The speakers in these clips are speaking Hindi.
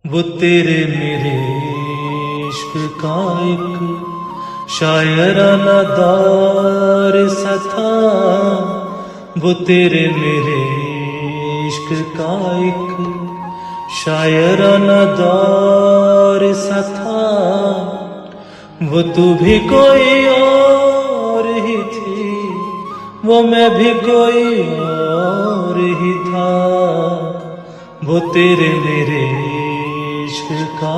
वो तेरे मेरे इश्क का एक शायराना दौर सा था। वो तेरे मेरे इश्क का एक शायराना दौर सा था। वो तू भी कोई और ही थी, वो मैं भी कोई और ही था। वो तेरे मेरे इश्क का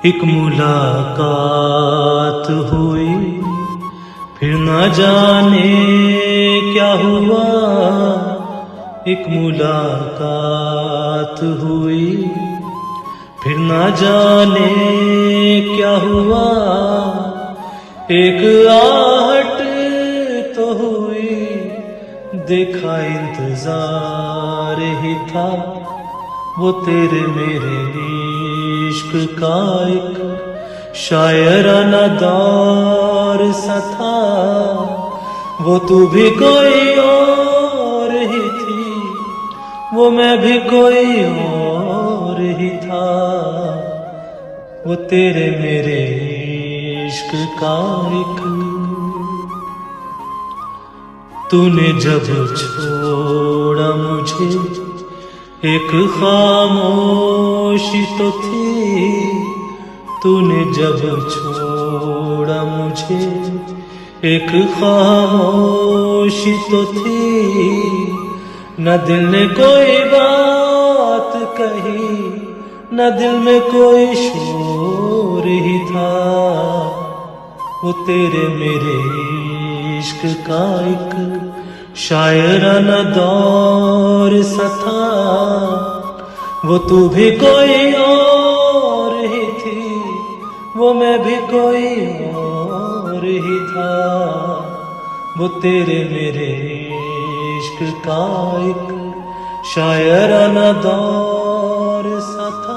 एक मुलाकात हुई, फिर न जाने क्या हुआ। एक मुलाकात हुई, फिर न जाने क्या हुआ। एक आहट तो हुई, देखा इंतजार ही था। वो तेरे मेरे इश्क का एक शायराना दौर सा था। वो तू भी कोई और ही थी, वो मैं भी कोई और ही था। वो तेरे मेरे इश्क का एक तूने जब छोड़ा मुझे, एक खामोशी तो थी। तूने जब छोड़ा मुझे, एक खामोशी तो थी। न दिल ने कोई बात कही, न दिल में कोई शोर ही था। वो तेरे मेरे इश्क का एक शायराना दौर सा था। वो तू भी कोई और ही थी, वो मैं भी कोई और ही था। वो तेरे मेरे इश्क का एक शायराना दौर सा था।